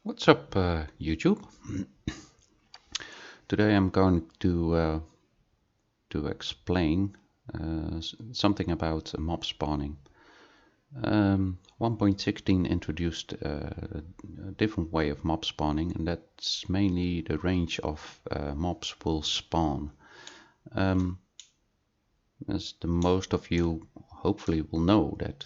What's up, YouTube? Today I'm going to explain something about mob spawning. 1.16 introduced a different way of mob spawning, and that's mainly the range of mobs will spawn. As the most of you hopefully will know that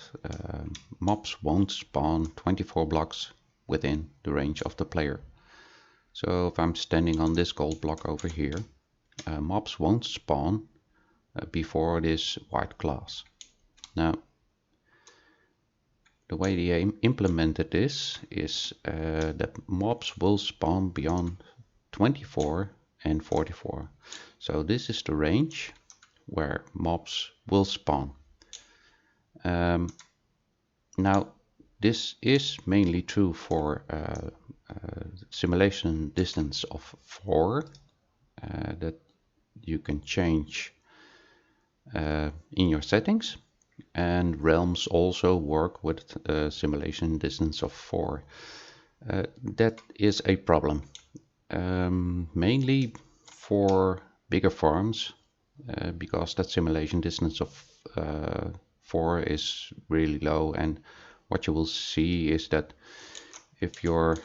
mobs won't spawn 24 blocks within the range of the player. So if I'm standing on this gold block over here, mobs won't spawn before this white glass. Now, the way they implemented this is that mobs will spawn beyond 24 and 44. So this is the range where mobs will spawn. Now, this is mainly true for simulation distance of 4 that you can change in your settings, and realms also work with simulation distance of 4. That is a problem, mainly for bigger farms, because that simulation distance of 4 is really low, and what you will see is that if you're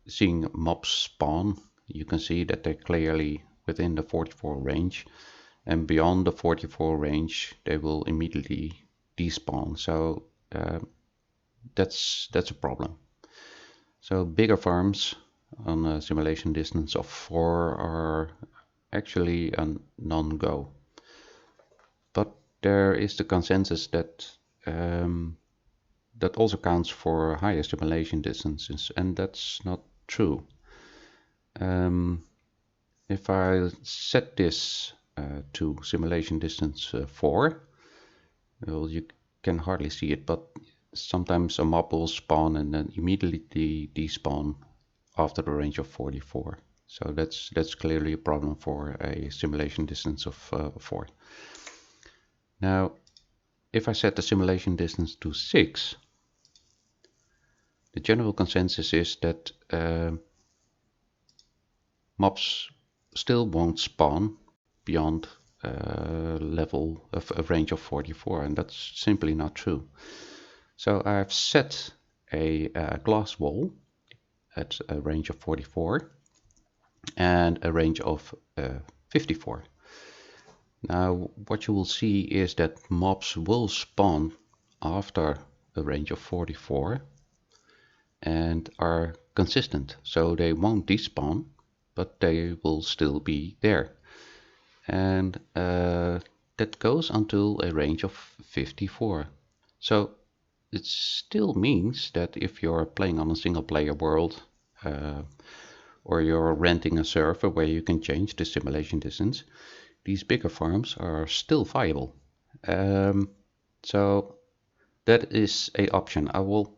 seeing mobs spawn, you can see that they're clearly within the 44 range, and beyond the 44 range they will immediately despawn. So that's a problem. So bigger farms on a simulation distance of 4 are actually a non-go. But there is the consensus that that also counts for higher simulation distances, and that's not true. If I set this to simulation distance 4, well, you can hardly see it, but sometimes a mob will spawn and then immediately despawn after the range of 44. So that's clearly a problem for a simulation distance of 4. Now, if I set the simulation distance to 6, the general consensus is that mobs still won't spawn beyond level of a range of 44, and that's simply not true. So I've set a glass wall at a range of 44 and a range of 54. Now, what you will see is that mobs will spawn after a range of 44 and are consistent. So they won't despawn, but they will still be there. And that goes until a range of 54. So it still means that if you're playing on a single player world, or you're renting a server where you can change the simulation distance, these bigger farms are still viable. So that is an option. I will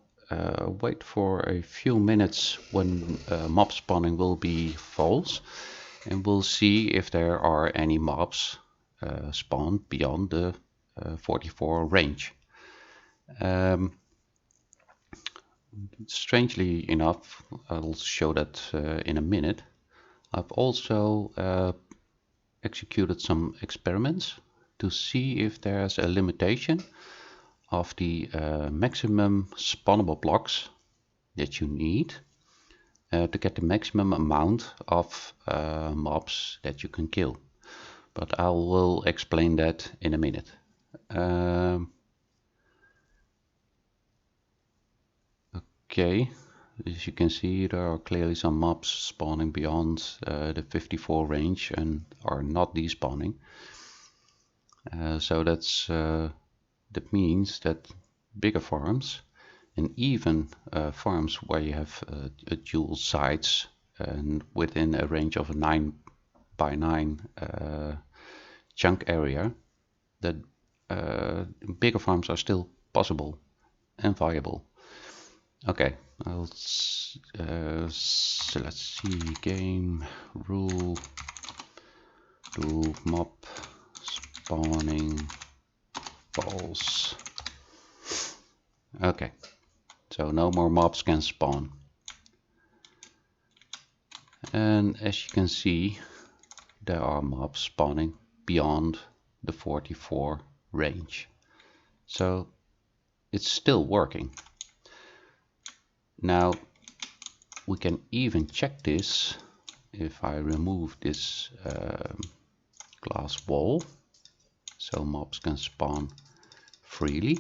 wait for a few minutes when mob spawning will be false, and we'll see if there are any mobs spawned beyond the 44 range. Strangely enough, I'll show that in a minute. I've also executed some experiments to see if there's a limitation of the maximum spawnable blocks that you need to get the maximum amount of mobs that you can kill. But I will explain that in a minute. Okay, as you can see, there are clearly some mobs spawning beyond the 54 range and are not despawning. So that means that bigger farms, and even farms where you have dual sites and within a range of a 9 by 9 chunk area, that bigger farms are still possible and viable. Okay, so let's see, game rule to mob spawning false. Okay, So no more mobs can spawn. And as you can see, there are mobs spawning beyond the 44 range. So it's still working. Now we can even check this if I remove this glass wall, so mobs can spawn freely.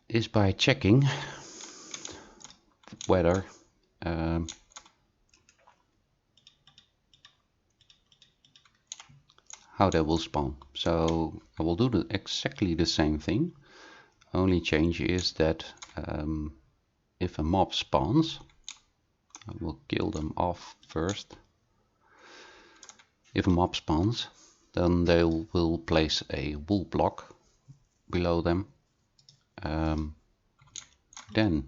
Is by checking whether how they will spawn. So I will do exactly the same thing. Only change is that if a mob spawns, I will kill them off first. If a mob spawns, then they will place a wool block below them. Then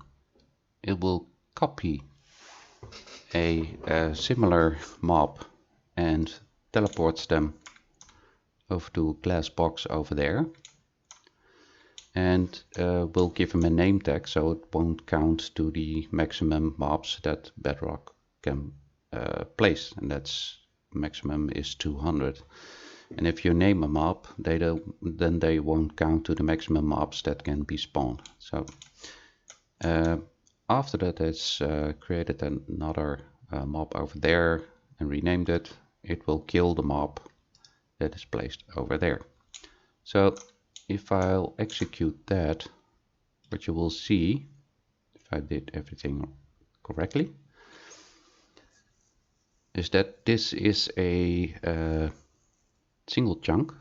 it will copy a similar mob and teleports them over to a glass box over there, and we'll give them a name tag so it won't count to the maximum mobs that Bedrock can place, and that's maximum is 200. And if you name a mob, then they won't count to the maximum mobs that can be spawned. So after that, it's created another mob over there and renamed it. It will kill the mob that is placed over there. So if I'll execute that, what you will see, if I did everything correctly, is that this is a single chunk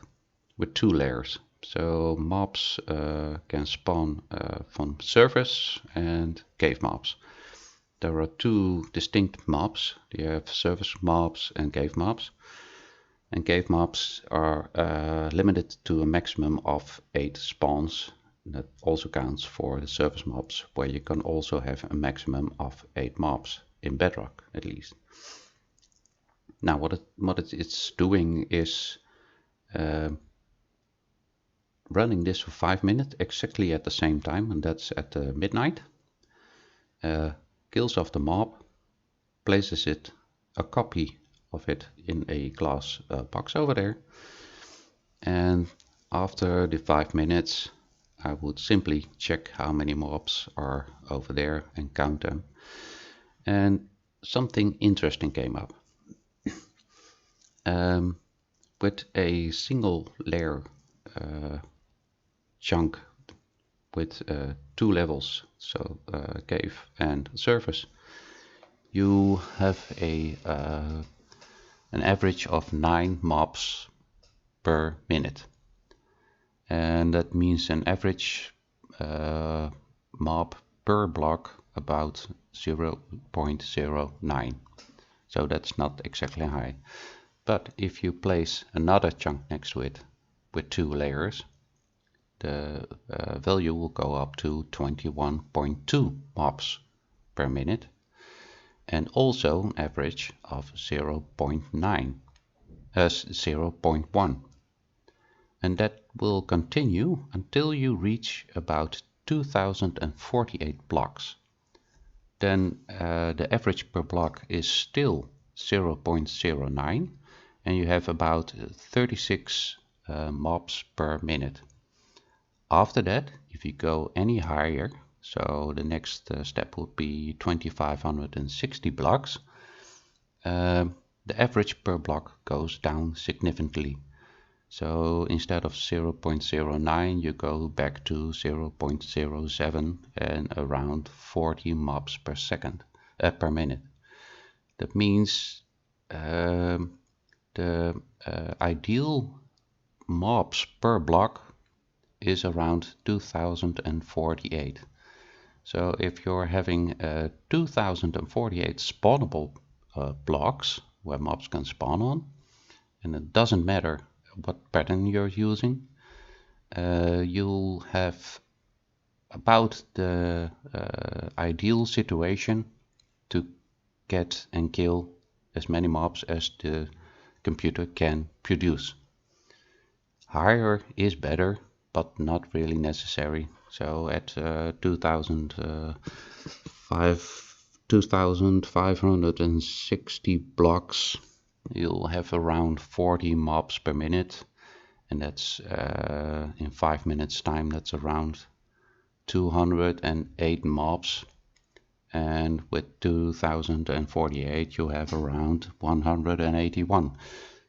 with 2 layers. So mobs can spawn from surface and cave mobs. There are 2 distinct mobs. You have surface mobs and cave mobs. And cave mobs are limited to a maximum of 8 spawns. That also counts for the surface mobs, where you can also have a maximum of 8 mobs in Bedrock at least. Now what it's doing is running this for 5 minutes exactly at the same time, and that's at midnight. Kills off the mob, places a copy of it in a glass box over there, and after the 5 minutes I would simply check how many mobs are over there and count them, and something interesting came up. With a single layer chunk with 2 levels, so cave and surface, you have an average of 9 mobs per minute, and that means an average mob per block about 0.09. So that's not exactly high. But if you place another chunk next to it with 2 layers, the value will go up to 21.2 mobs per minute, and also an average of 0.1. And that will continue until you reach about 2048 blocks. Then the average per block is still 0.09, and you have about 36 mobs per minute. After that, if you go any higher, so the next step would be 2560 blocks, the average per block goes down significantly. So instead of 0.09, you go back to 0.07 and around 40 mobs per second, per minute. That means the ideal mobs per block is around 2048. So if you're having 2048 spawnable blocks where mobs can spawn on, and it doesn't matter what pattern you're using, you'll have about the ideal situation to get and kill as many mobs as the computer can produce. Higher is better, but not really necessary. So at 2560 blocks, you'll have around 40 mobs per minute, and that's in 5 minutes time, that's around 208 mobs. And with 2048 you have around 181.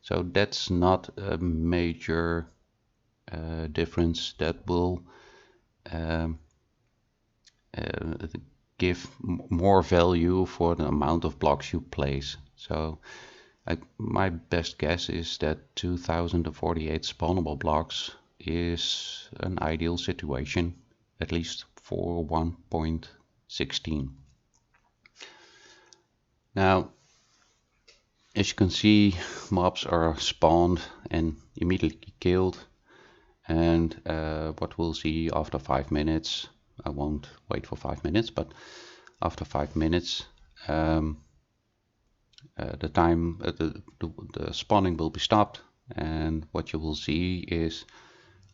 So that's not a major difference that will give more value for the amount of blocks you place. So my best guess is that 2048 spawnable blocks is an ideal situation, at least for 1.16. Now, as you can see, mobs are spawned and immediately killed, and what we'll see after 5 minutes, I won't wait for 5 minutes, but after 5 minutes the spawning will be stopped, and what you will see is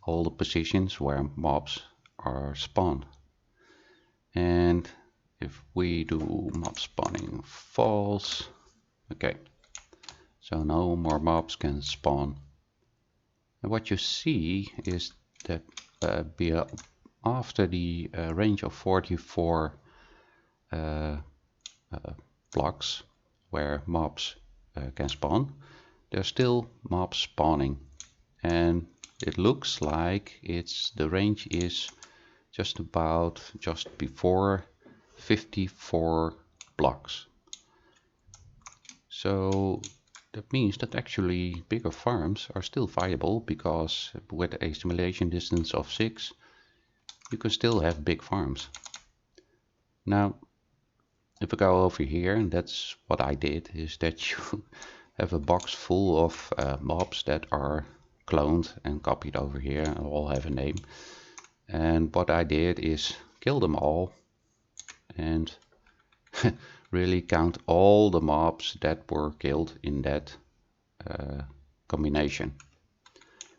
all the positions where mobs are spawned. And if we do mob spawning false, okay, so no more mobs can spawn. And what you see is that after the range of 44 blocks where mobs can spawn, there's still mobs spawning, and it looks like the range is just before 54 blocks. So that means that actually bigger farms are still viable, because with a simulation distance of 6 you can still have big farms. Now if we go over here, and that's what I did, is that you have a box full of mobs that are cloned and copied over here and all have a name. And what I did is kill them all and really count all the mobs that were killed in that combination.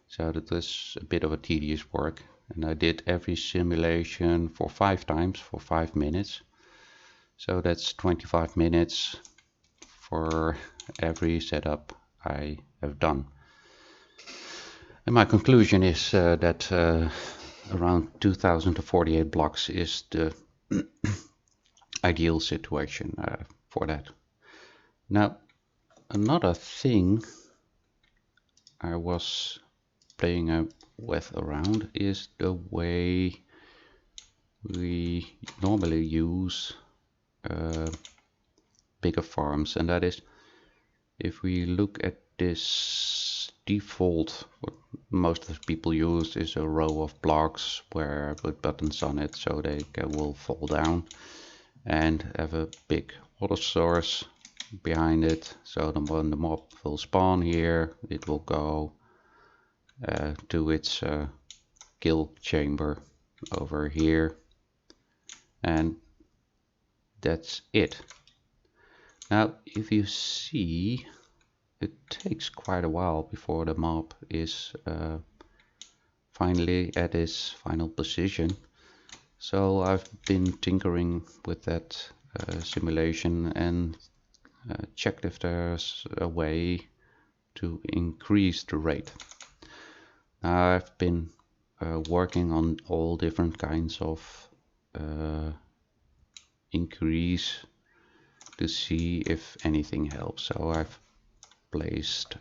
So that was a bit of a tedious work, and I did every simulation for 5 times for 5 minutes. So that's 25 minutes for every setup I have done. And my conclusion is that around 2048 blocks is the ideal situation for that. Now, another thing I was playing with around is the way we normally use bigger farms, and that is, if we look at this default, what most of the people use is a row of blocks with buttons on it so they will fall down, and have a big water source behind it, so when the mob will spawn here, it will go to its kill chamber over here, and that's it. Now if you see, it takes quite a while before the mob is finally at its final position. So I've been tinkering with that simulation and checked if there's a way to increase the rate. Now I've been working on all different kinds of increase to see if anything helps. So I've placed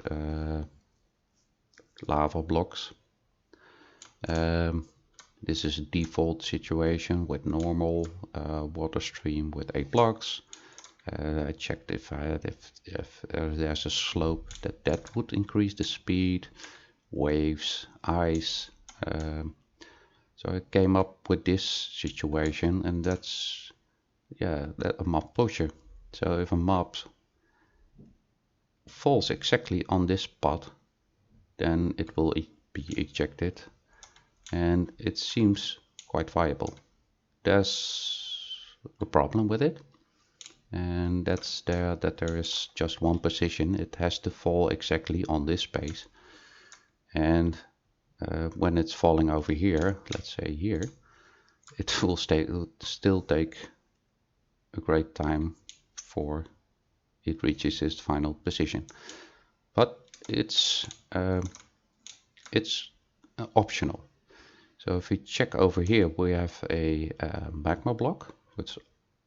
lava blocks. This is a default situation with normal water stream with 8 blocks. I checked if there's a slope that would increase the speed, waves, ice. So I came up with this situation, and that's a mob pusher. So if a mob falls exactly on this spot, then it will be ejected, and it seems quite viable. there's a problem with it, and that's that there is just one position. It has to fall exactly on this space, and when it's falling over here, let's say here, it will still take a great time before it reaches its final position. But it's optional. So if we check over here, we have a magma block, which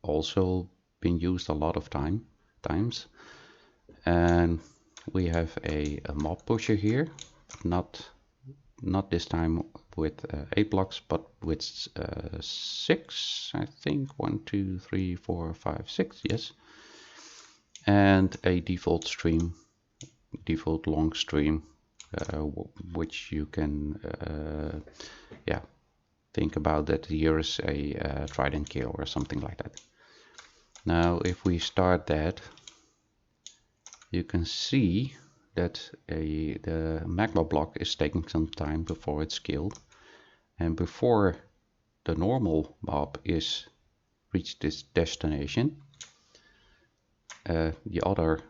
also been used a lot of times, and we have a mob pusher here, not this time with 8 blocks, but with 6, I think. 1, 2, 3, 4, 5, 6, yes. And a default long stream, which you can think about that here is a trident kill or something like that. Now if we start that, you can see that the magma block is taking some time before it's killed, and before the normal mob is reached its destination, the other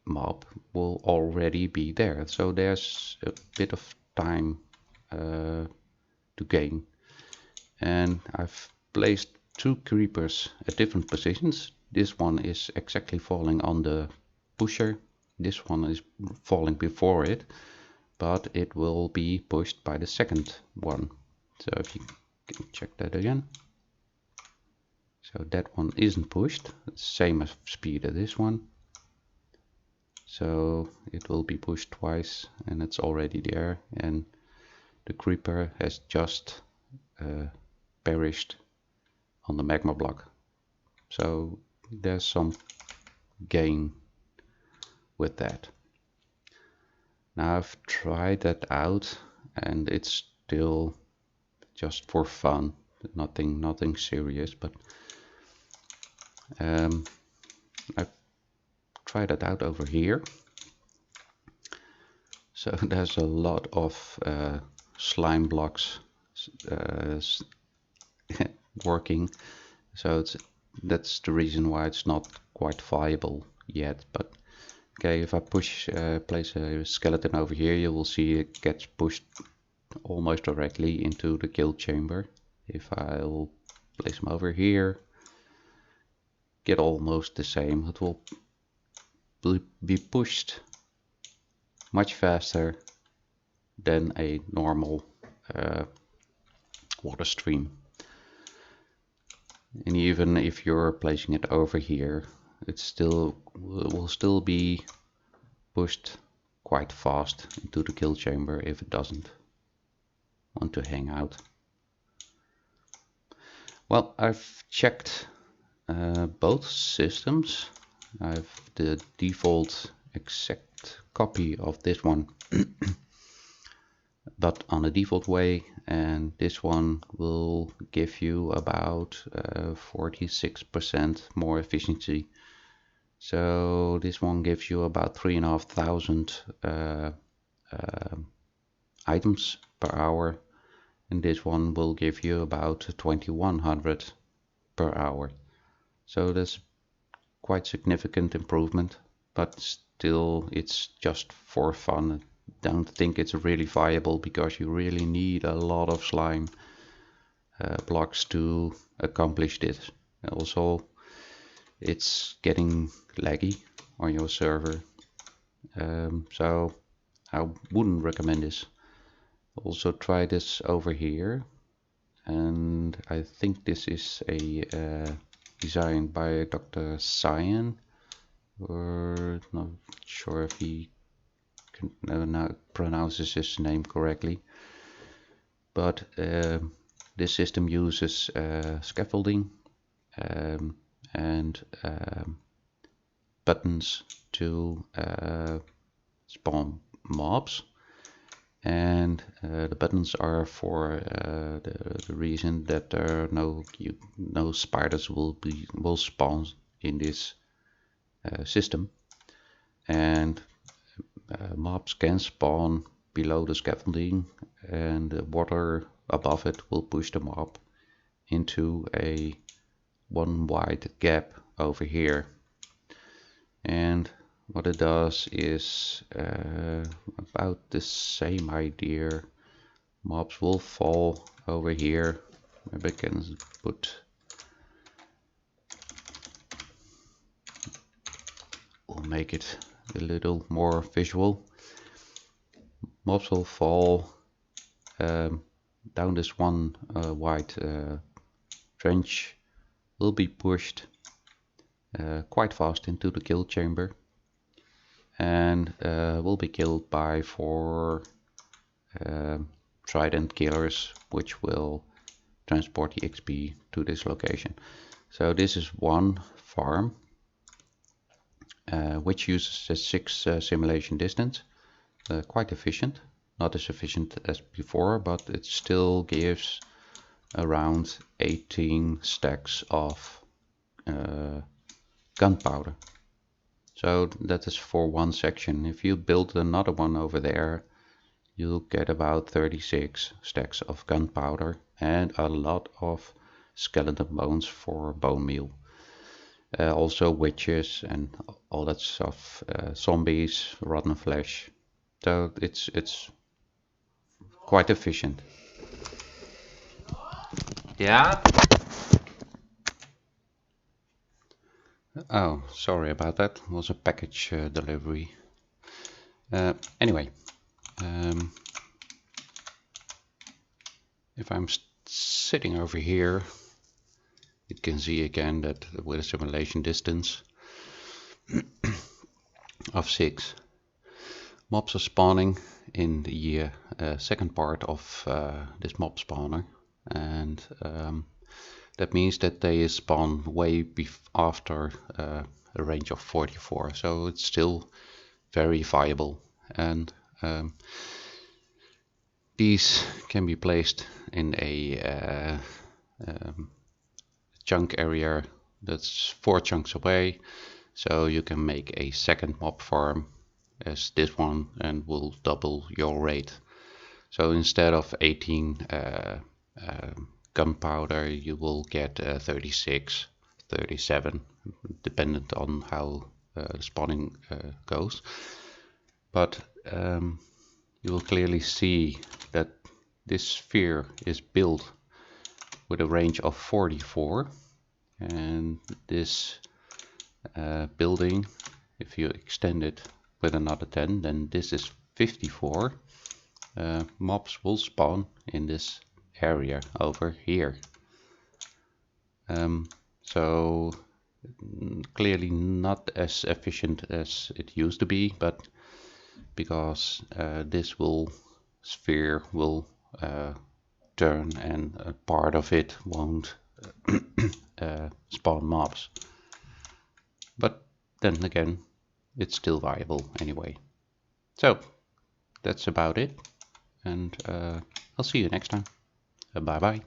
mob will already be there. So there's a bit of time to gain, and I've placed 2 creepers at different positions. This one is exactly falling on the pusher, this one is falling before it, but it will be pushed by the second one. So if you can check that again, so that one isn't pushed, it's same as speed as this one, so it will be pushed twice and it's already there, and the creeper has just perished on the magma block. So there's some gain with that. Now I've tried that out and it's still just for fun, nothing serious, but I've tried it out over here. So there's a lot of slime blocks working, so that's the reason why it's not quite viable yet. But okay, if I place a skeleton over here, you will see it gets pushed almost directly into the kill chamber. If I'll place them over here, get almost the same. It will be pushed much faster than a normal water stream. And even if you're placing it over here, it will still be pushed quite fast into the kill chamber if it doesn't want to hang out. Well, I've checked both systems. I have the default exact copy of this one but on a default way, and this one will give you about 46% more efficiency. So this one gives you about 3,500 items per hour, and this one will give you about 2,100 per hour. So that's quite significant improvement, but still it's just for fun. Don't think it's really viable, because you really need a lot of slime blocks to accomplish this. Also, it's getting laggy on your server, so I wouldn't recommend this. Also try this over here, and I think this is a designed by Dr. Cyan, or not sure if he pronounces his name correctly, but this system uses scaffolding and buttons to spawn mobs, and the buttons are for the reason that there are no spiders will spawn in this system, and mobs can spawn below the scaffolding, and the water above it will push the mob into a one wide gap over here. And what it does is about the same idea. Mobs will fall over here. Maybe I can we'll make it a little more visual. Mobs will fall down this one wide trench, will be pushed quite fast into the kill chamber, and will be killed by 4 trident killers, which will transport the XP to this location. So this is one farm which uses a 6 simulation distance. Quite efficient, not as efficient as before, but it still gives around 18 stacks of gunpowder. So that is for one section. If you build another one over there, you'll get about 36 stacks of gunpowder and a lot of skeleton bones for bone meal. Also witches and all that stuff, zombies, rotten flesh. So it's quite efficient. Yeah? Oh, sorry about that. It was a package delivery. Anyway, if I'm sitting over here, you can see again that with a simulation distance of 6, mobs are spawning in the second part of this mob spawner, and that means that they spawn way after a range of 44, so it's still very viable. And these can be placed in a chunk area that's 4 chunks away, so you can make a second mob farm as this one and will double your rate. So instead of 18 gunpowder, you will get 36, 37, dependent on how the spawning goes. But you will clearly see that this sphere is built with a range of 44, and this building, if you extend it with another 10, then this is 54. Mobs will spawn in this area over here. So clearly not as efficient as it used to be, but because this sphere will turn and a part of it won't spawn mobs. But then again, it's still viable anyway. So that's about it, and I'll see you next time. Bye bye.